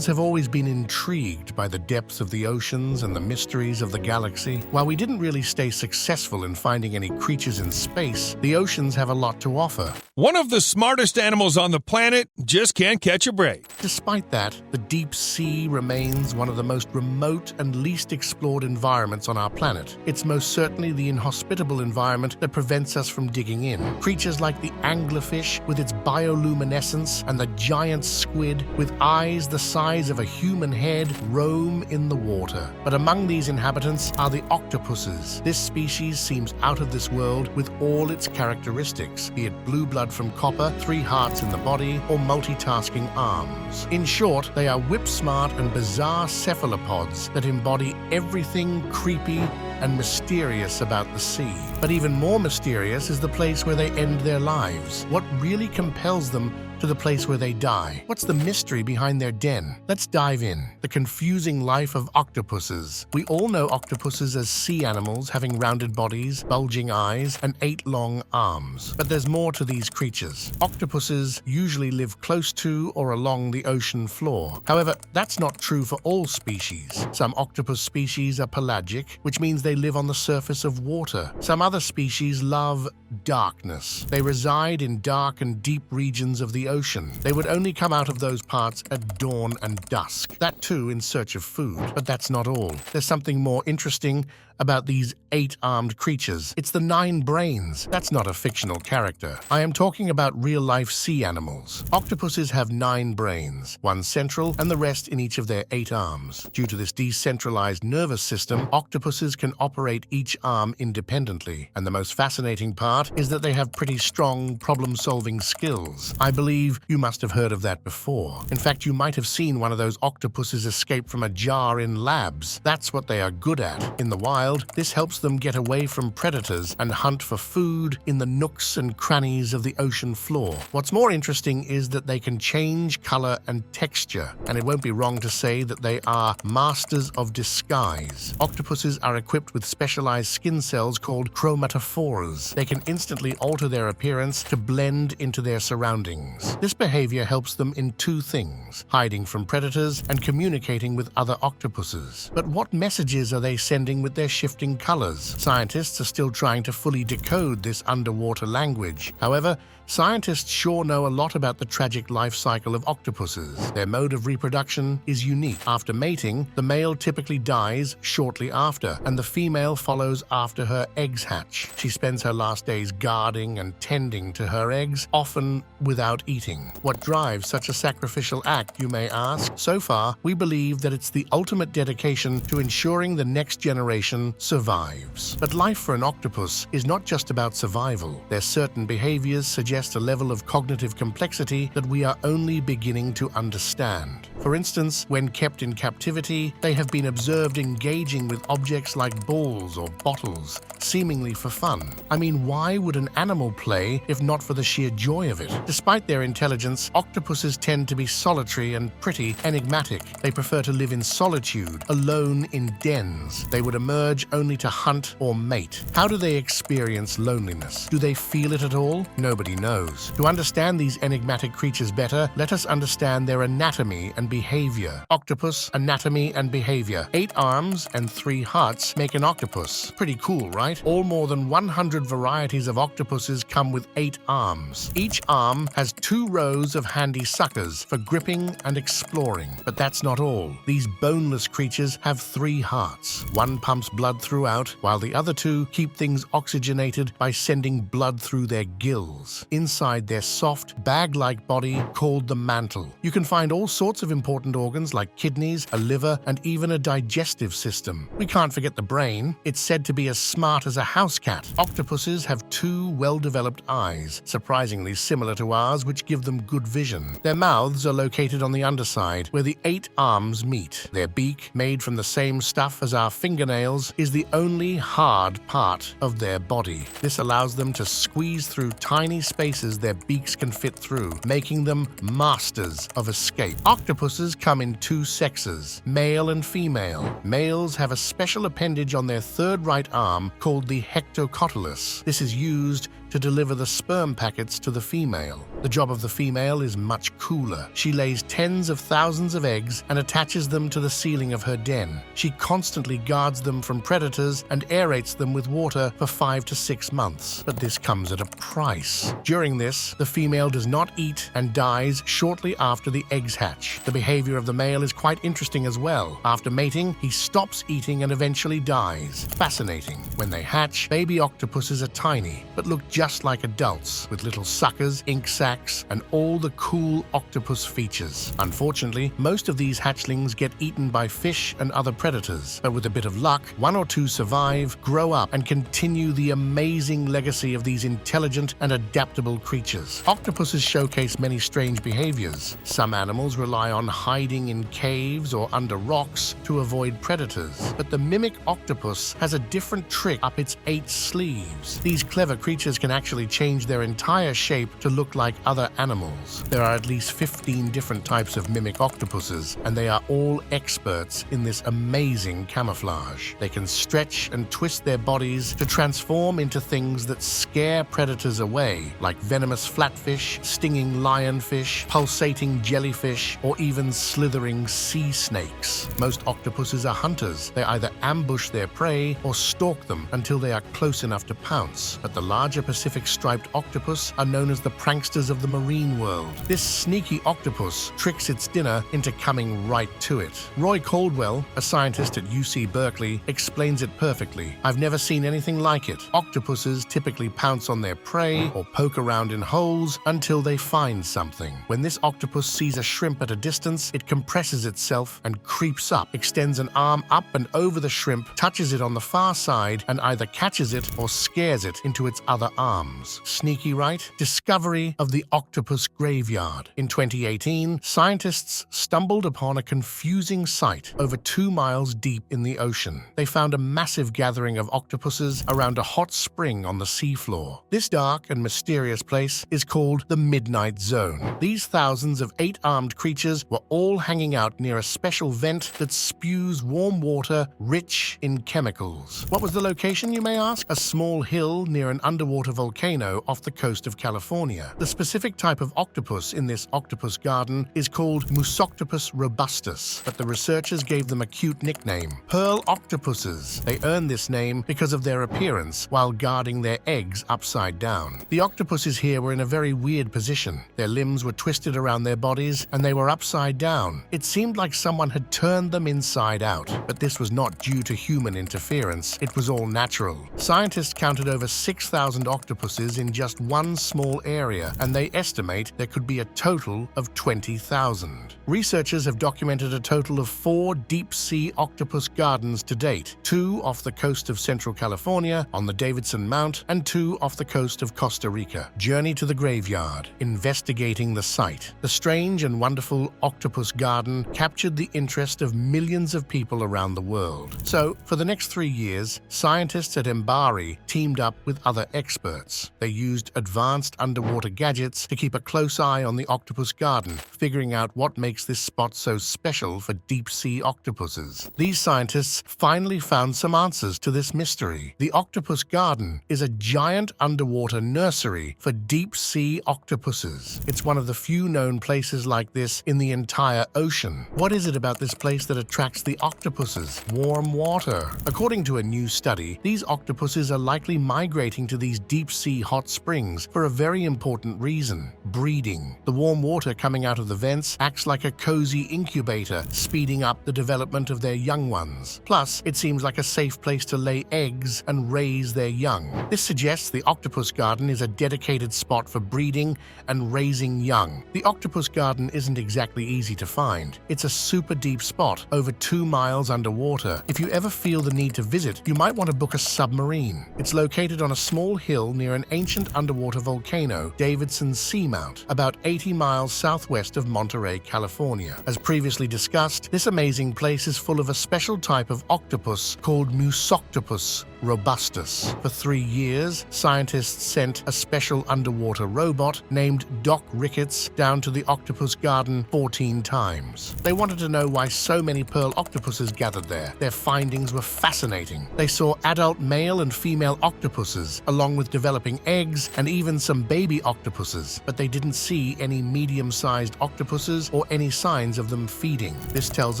Humans have always been intrigued by the depths of the oceans and the mysteries of the galaxy. While we didn't really stay successful in finding any creatures in space, the oceans have a lot to offer. One of the smartest animals on the planet just can't catch a break. Despite that, the deep sea remains one of the most remote and least explored environments on our planet. It's most certainly the inhospitable environment that prevents us from digging in. Creatures like the anglerfish with its bioluminescence and the giant squid with eyes the size of a human head roam in the water. But among these inhabitants are the octopuses. This species seems out of this world with all its characteristics, be it blue blood from copper, 3 hearts in the body, or multitasking arms. In short, they are whip-smart and bizarre cephalopods that embody everything creepy and mysterious about the sea. But even more mysterious is the place where they end their lives. What really compels them to the place where they die? What's the mystery behind their den? Let's dive in. The confusing life of octopuses. We all know octopuses as sea animals having rounded bodies, bulging eyes, and 8 long arms. But there's more to these creatures. Octopuses usually live close to or along the ocean floor. However, that's not true for all species. Some octopus species are pelagic, which means they live on the surface of water. Some other species love darkness. They reside in dark and deep regions of the ocean. They would only come out of those parts at dawn and dusk. That too in search of food. But that's not all. There's something more interesting about these 8-armed creatures. It's the 9 brains. That's not a fictional character. I am talking about real-life sea animals. Octopuses have 9 brains, 1 central and the rest in each of their 8 arms. Due to this decentralized nervous system, octopuses can operate each arm independently. And the most fascinating part is that they have pretty strong problem-solving skills. I believe you must have heard of that before. In fact, you might have seen one of those octopuses escape from a jar in labs. That's what they are good at. In the wild, this helps them get away from predators and hunt for food in the nooks and crannies of the ocean floor. What's more interesting is that they can change color and texture, and it won't be wrong to say that they are masters of disguise. Octopuses are equipped with specialized skin cells called chromatophores. They can instantly alter their appearance to blend into their surroundings. This behavior helps them in 2 things: hiding from predators and communicating with other octopuses. But what messages are they sending with their shifting colors? Scientists are still trying to fully decode this underwater language. However, scientists sure know a lot about the tragic life cycle of octopuses. Their mode of reproduction is unique. After mating, the male typically dies shortly after, and the female follows after her eggs hatch. She spends her last days guarding and tending to her eggs, often without eating. What drives such a sacrificial act, you may ask? So far, we believe that it's the ultimate dedication to ensuring the next generation survives. But life for an octopus is not just about survival. Their certain behaviors suggest a level of cognitive complexity that we are only beginning to understand. For instance, when kept in captivity, they have been observed engaging with objects like balls or bottles, seemingly for fun. I mean, why would an animal play if not for the sheer joy of it? Despite their intelligence, octopuses tend to be solitary and pretty enigmatic. They prefer to live in solitude, alone in dens. They would emerge only to hunt or mate. How do they experience loneliness? Do they feel it at all? Nobody knows. To understand these enigmatic creatures better, let us understand their anatomy and behavior. Octopus, anatomy and behavior. 8 arms and 3 hearts make an octopus. Pretty cool, right? All more than 100 varieties of octopuses come with 8 arms. Each arm has 2 rows of handy suckers for gripping and exploring. But that's not all. These boneless creatures have 3 hearts. One pumps blood throughout, while the other 2 keep things oxygenated by sending blood through their gills, inside their soft, bag-like body called the mantle. You can find all sorts of important organs like kidneys, a liver, and even a digestive system. We can't forget the brain. It's said to be as smart as a house cat. Octopuses have 2 well-developed eyes, surprisingly similar to ours, which give them good vision. Their mouths are located on the underside, where the 8 arms meet. Their beak, made from the same stuff as our fingernails, is the only hard part of their body. This allows them to squeeze through tiny spaces their beaks can fit through, making them masters of escape. Octopuses come in 2 sexes, male and female. Males have a special appendage on their 3rd right arm called the hectocotylus. This is used to deliver the sperm packets to the female. The job of the female is much cooler. She lays tens of thousands of eggs and attaches them to the ceiling of her den. She constantly guards them from predators and aerates them with water for 5 to 6 months. But this comes at a price. During this, the female does not eat and dies shortly after the eggs hatch. The behavior of the male is quite interesting as well. After mating, he stops eating and eventually dies. Fascinating. When they hatch, baby octopuses are tiny, but look just like adults, with little suckers, ink sacs, and all the cool octopus features. Unfortunately, most of these hatchlings get eaten by fish and other predators, but with a bit of luck, 1 or 2 survive, grow up, and continue the amazing legacy of these intelligent and adaptable creatures. Octopuses showcase many strange behaviors. Some animals rely on hiding in caves or under rocks to avoid predators, but the mimic octopus has a different trick up its 8 sleeves. These clever creatures can actually change their entire shape to look like other animals. There are at least 15 different types of mimic octopuses, and they are all experts in this amazing camouflage. They can stretch and twist their bodies to transform into things that scare predators away, like venomous flatfish, stinging lionfish, pulsating jellyfish, or even slithering sea snakes. Most octopuses are hunters. They either ambush their prey or stalk them until they are close enough to pounce. But the larger Pacific striped octopus are known as the pranksters of the marine world. This sneaky octopus tricks its dinner into coming right to it. Roy Caldwell, a scientist at UC Berkeley, explains it perfectly. "I've never seen anything like it. Octopuses typically pounce on their prey or poke around in holes until they find something. When this octopus sees a shrimp at a distance, it compresses itself and creeps up, extends an arm up and over the shrimp, touches it on the far side, and either catches it or scares it into its other arms." Sneaky, right? Discovery of the octopus graveyard. In 2018, scientists stumbled upon a confusing site over 2 miles deep in the ocean. They found a massive gathering of octopuses around a hot spring on the seafloor. This dark and mysterious place is called the Midnight Zone. These thousands of 8-armed creatures were all hanging out near a special vent that spews warm water rich in chemicals. What was the location, you may ask? A small hill near an underwater volcano off the coast of California. The specific type of octopus in this octopus garden is called Musoctopus robustus, but the researchers gave them a cute nickname, pearl octopuses. They earned this name because of their appearance while guarding their eggs upside down. The octopuses here were in a very weird position. Their limbs were twisted around their bodies and they were upside down. It seemed like someone had turned them inside out, but this was not due to human interference. It was all natural. Scientists counted over 6,000 octopuses in just one small area, and they estimate there could be a total of 20,000. Researchers have documented a total of 4 deep-sea octopus gardens to date, 2 off the coast of Central California on the Davidson Mount and 2 off the coast of Costa Rica. Journey to the graveyard, investigating the site. The strange and wonderful octopus garden captured the interest of millions of people around the world. So, for the next 3 years, scientists at Embody teamed up with other experts. They used advanced underwater gadgets to keep a close eye on the octopus garden, figuring out what makes this spot so special for deep-sea octopuses. These scientists finally found some answers to this mystery. The octopus garden is a giant underwater nursery for deep-sea octopuses. It's one of the few known places like this in the entire ocean. What is it about this place that attracts the octopuses? Warm water. According to a new study, these octopuses are likely migrating to these deep-sea hot springs for a very important reason: breeding. The warm water coming out of the vents acts like a cozy incubator, speeding up the development of their young ones. Plus, it seems like a safe place to lay eggs and raise their young. This suggests the octopus garden is a dedicated spot for breeding and raising young. The octopus garden isn't exactly easy to find. It's a super deep spot, over 2 miles underwater. If you ever feel the need to visit, you might want to book a submarine. It's located on a small hill near an ancient underwater volcano, Davidson Seamount, about 80 miles southwest of Monterey, California. As previously discussed, this amazing place is full of a special type of octopus called Musoctopus robustus. For 3 years, scientists sent a special underwater robot named Doc Ricketts down to the octopus garden 14 times. They wanted to know why so many pearl octopuses gathered there. Their findings were fascinating. They saw adult male and female octopuses, along with developing eggs, and even some baby octopuses, but they didn't see any medium-sized octopuses or any signs of them feeding. This tells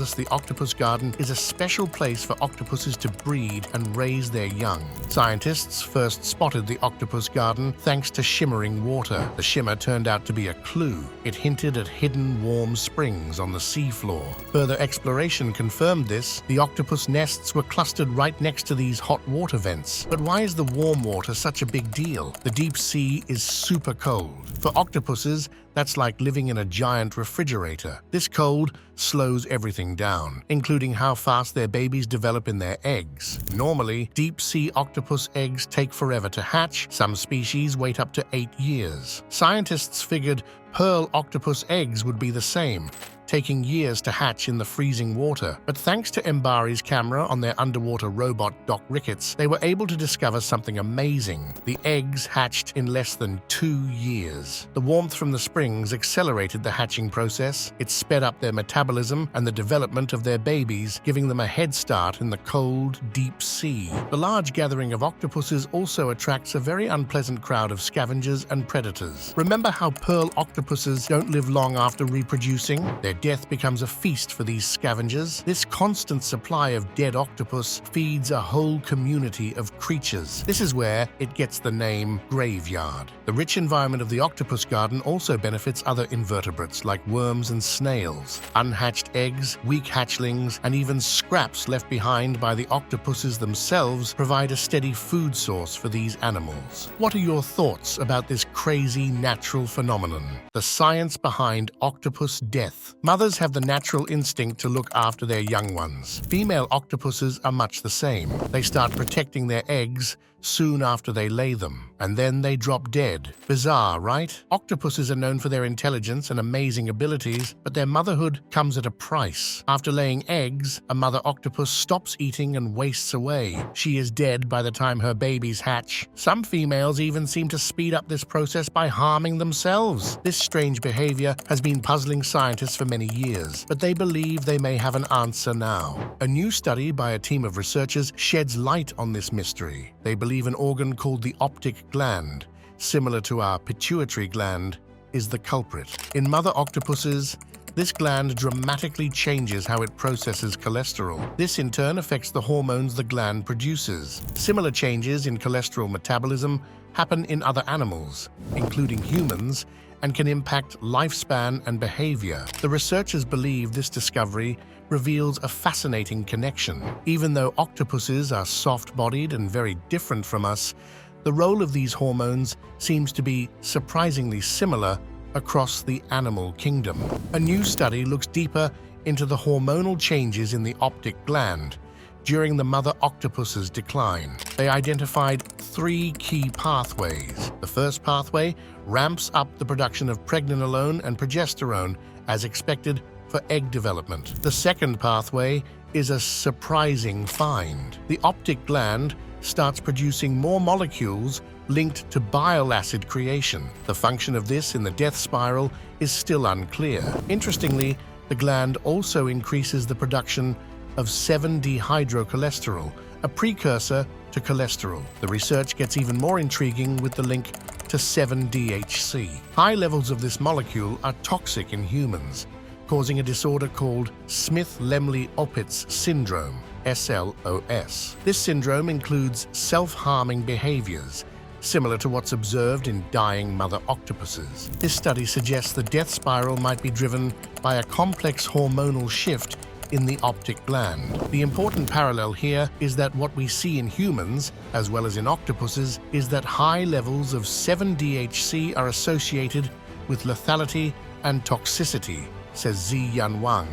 us the octopus garden is a special place for octopuses to breed and raise their young. Scientists first spotted the octopus garden thanks to shimmering water. The shimmer turned out to be a clue. It hinted at hidden warm springs on the seafloor. Further exploration confirmed this. The octopus nests were clustered right next to these hot water vents. But why is the warm water such a big deal? The deep sea is super cold. For octopuses, that's like living in a giant refrigerator. This cold slows everything down, including how fast their babies develop in their eggs. Normally, deep-sea octopus eggs take forever to hatch. Some species wait up to 8 years. Scientists figured pearl octopus eggs would be the same, taking years to hatch in the freezing water. But thanks to embodi's camera on their underwater robot Doc Ricketts, they were able to discover something amazing. The eggs hatched in less than 2 years. The warmth from the springs accelerated the hatching process. It sped up their metabolism and the development of their babies, giving them a head start in the cold, deep sea. The large gathering of octopuses also attracts a very unpleasant crowd of scavengers and predators. Remember how pearl octopuses don't live long after reproducing? Their death becomes a feast for these scavengers. This constant supply of dead octopus feeds a whole community of creatures. This is where it gets the name graveyard. The rich environment of the octopus garden also benefits other invertebrates like worms and snails. Unhatched eggs, weak hatchlings, and even scraps left behind by the octopuses themselves provide a steady food source for these animals. What are your thoughts about this crazy natural phenomenon? The science behind octopus death. Mothers have the natural instinct to look after their young ones. Female octopuses are much the same. They start protecting their eggs soon after they lay them, and then they drop dead. Bizarre, right? Octopuses are known for their intelligence and amazing abilities, but their motherhood comes at a price. After laying eggs, a mother octopus stops eating and wastes away. She is dead by the time her babies hatch. Some females even seem to speed up this process by harming themselves. This strange behavior has been puzzling scientists for many years, but they believe they may have an answer now. A new study by a team of researchers sheds light on this mystery. They believe an organ called the optic gland, similar to our pituitary gland, is the culprit. In mother octopuses, this gland dramatically changes how it processes cholesterol. This in turn affects the hormones the gland produces. Similar changes in cholesterol metabolism happen in other animals, including humans, and can impact lifespan and behavior. The researchers believe this discovery reveals a fascinating connection. Even though octopuses are soft-bodied and very different from us, the role of these hormones seems to be surprisingly similar across the animal kingdom. A new study looks deeper into the hormonal changes in the optic gland during the mother octopus's decline. They identified 3 key pathways. The first pathway ramps up the production of pregnenolone and progesterone as expected for egg development. The second pathway is a surprising find. The optic gland starts producing more molecules linked to bile acid creation. The function of this in the death spiral is still unclear. Interestingly, the gland also increases the production of 7-dehydrocholesterol, a precursor to cholesterol. The research gets even more intriguing with the link to 7-DHC. High levels of this molecule are toxic in humans, causing a disorder called Smith-Lemli-Opitz syndrome, SLOS. This syndrome includes self-harming behaviors, similar to what's observed in dying mother octopuses. This study suggests the death spiral might be driven by a complex hormonal shift in the optic gland. The important parallel here is that what we see in humans, as well as in octopuses, is that high levels of 7-DHC are associated with lethality and toxicity, says Ziyuan Wang,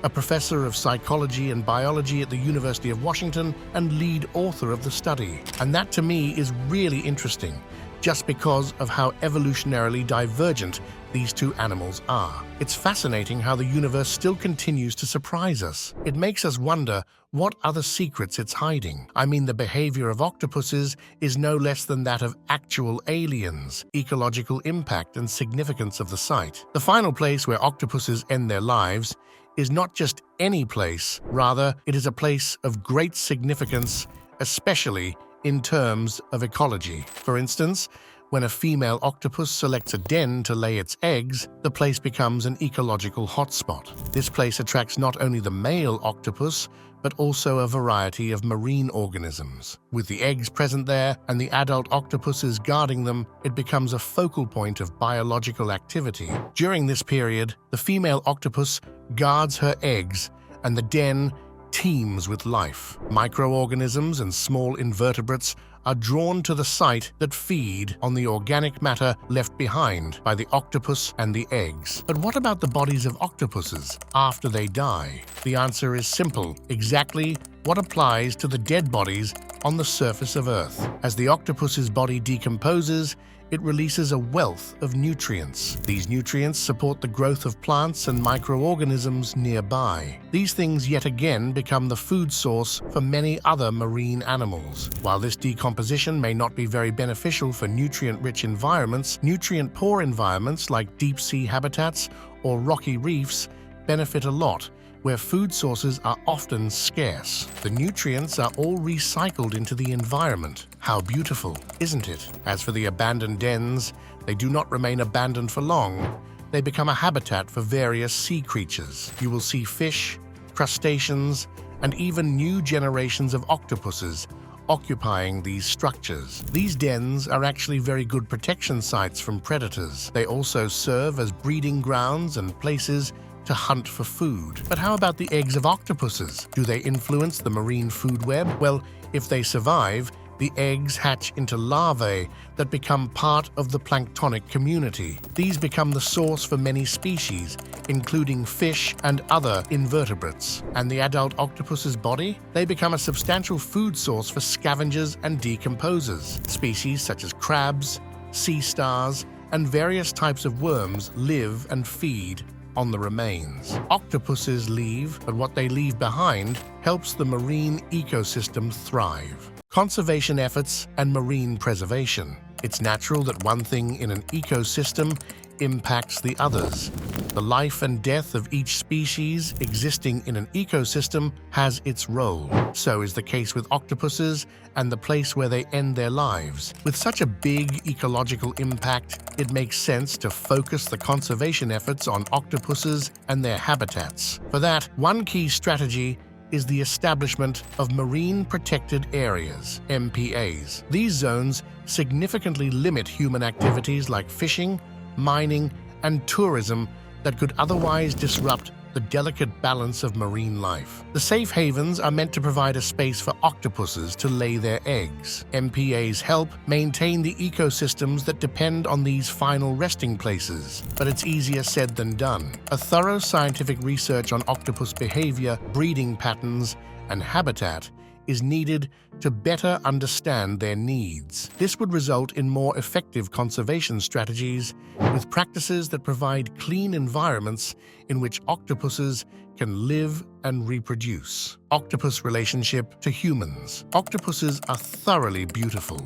a professor of psychology and biology at the University of Washington and lead author of the study. And that to me is really interesting, just because of how evolutionarily divergent these two animals are. It's fascinating how the universe still continues to surprise us. It makes us wonder what other secrets it's hiding. I mean, the behavior of octopuses is no less than that of actual aliens. Ecological impact and significance of the site. The final place where octopuses end their lives is not just any place, rather, it is a place of great significance, especially in terms of ecology. For instance, when a female octopus selects a den to lay its eggs, the place becomes an ecological hotspot. This place attracts not only the male octopus, but also a variety of marine organisms. With the eggs present there and the adult octopuses guarding them, it becomes a focal point of biological activity. During this period, the female octopus guards her eggs, and the den teems with life. Microorganisms and small invertebrates are drawn to the site that feed on the organic matter left behind by the octopus and the eggs. But what about the bodies of octopuses after they die? The answer is simple: exactly what applies to the dead bodies on the surface of Earth. As the octopus's body decomposes, it releases a wealth of nutrients. These nutrients support the growth of plants and microorganisms nearby. These things yet again become the food source for many other marine animals. While this decomposition may not be very beneficial for nutrient-rich environments, nutrient-poor environments like deep-sea habitats or rocky reefs benefit a lot, where food sources are often scarce. The nutrients are all recycled into the environment. How beautiful, isn't it? As for the abandoned dens, they do not remain abandoned for long. They become a habitat for various sea creatures. You will see fish, crustaceans, and even new generations of octopuses occupying these structures. These dens are actually very good protection sites from predators. They also serve as breeding grounds and places to hunt for food. But how about the eggs of octopuses? Do they influence the marine food web? Well, if they survive, the eggs hatch into larvae that become part of the planktonic community. These become the source for many species, including fish and other invertebrates. And the adult octopus's body? They become a substantial food source for scavengers and decomposers. Species such as crabs, sea stars, and various types of worms live and feed on the remains. Octopuses leave, but what they leave behind helps the marine ecosystem thrive. Conservation efforts and marine preservation. It's natural that one thing in an ecosystem impacts the others. The life and death of each species existing in an ecosystem has its role. So is the case with octopuses and the place where they end their lives. With such a big ecological impact, it makes sense to focus the conservation efforts on octopuses and their habitats. For that, one key strategy is the establishment of Marine Protected Areas, MPAs. These zones significantly limit human activities like fishing, mining, and tourism that could otherwise disrupt the delicate balance of marine life. The safe havens are meant to provide a space for octopuses to lay their eggs. MPAs help maintain the ecosystems that depend on these final resting places, but it's easier said than done. A thorough scientific research on octopus behavior, breeding patterns, and habitat is needed to better understand their needs. This would result in more effective conservation strategies with practices that provide clean environments in which octopuses can live and reproduce. Octopus relationship to humans. Octopuses are thoroughly beautiful.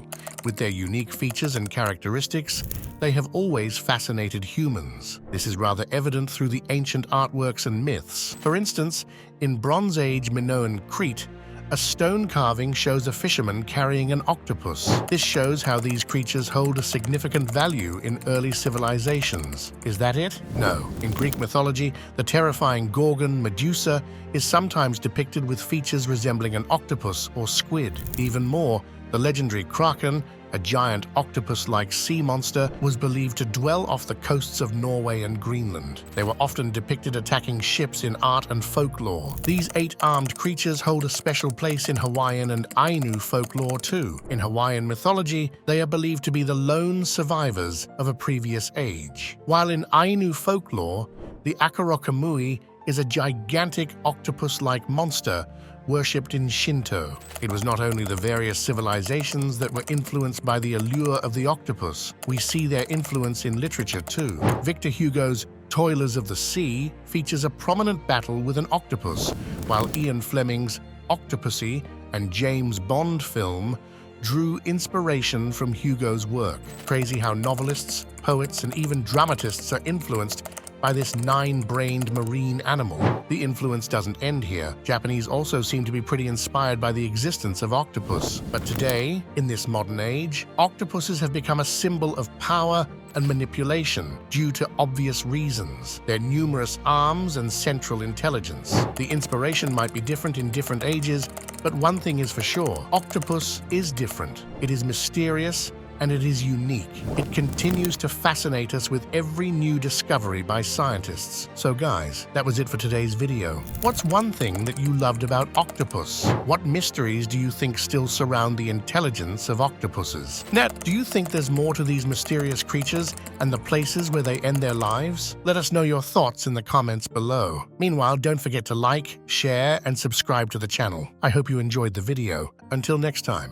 With their unique features and characteristics, they have always fascinated humans. This is rather evident through the ancient artworks and myths. For instance, in Bronze Age Minoan Crete, a stone carving shows a fisherman carrying an octopus. This shows how these creatures hold a significant value in early civilizations. Is that it? No. In Greek mythology, the terrifying Gorgon Medusa is sometimes depicted with features resembling an octopus or squid. Even more, the legendary Kraken, a giant octopus-like sea monster, was believed to dwell off the coasts of Norway and Greenland. They were often depicted attacking ships in art and folklore. These 8-armed creatures hold a special place in Hawaiian and Ainu folklore too. In Hawaiian mythology, they are believed to be the lone survivors of a previous age. While in Ainu folklore, the Akarokamui is a gigantic octopus-like monster worshipped in Shinto. It was not only the various civilizations that were influenced by the allure of the octopus. We see their influence in literature too. Victor Hugo's Toilers of the Sea features a prominent battle with an octopus, while Ian Fleming's Octopussy and James Bond film drew inspiration from Hugo's work. Crazy how novelists, poets, and even dramatists are influenced by this 9-brained marine animal. The influence doesn't end here. Japanese also seem to be pretty inspired by the existence of octopus. But today, in this modern age, octopuses have become a symbol of power and manipulation due to obvious reasons: their numerous arms and central intelligence. The inspiration might be different in different ages, but one thing is for sure: octopus is different. It is mysterious, and it is unique. It continues to fascinate us with every new discovery by scientists. So guys, that was it for today's video. What's one thing that you loved about octopus? What mysteries do you think still surround the intelligence of octopuses? Nat, do you think there's more to these mysterious creatures and the places where they end their lives? Let us know your thoughts in the comments below. Meanwhile, don't forget to like, share, and subscribe to the channel. I hope you enjoyed the video. Until next time.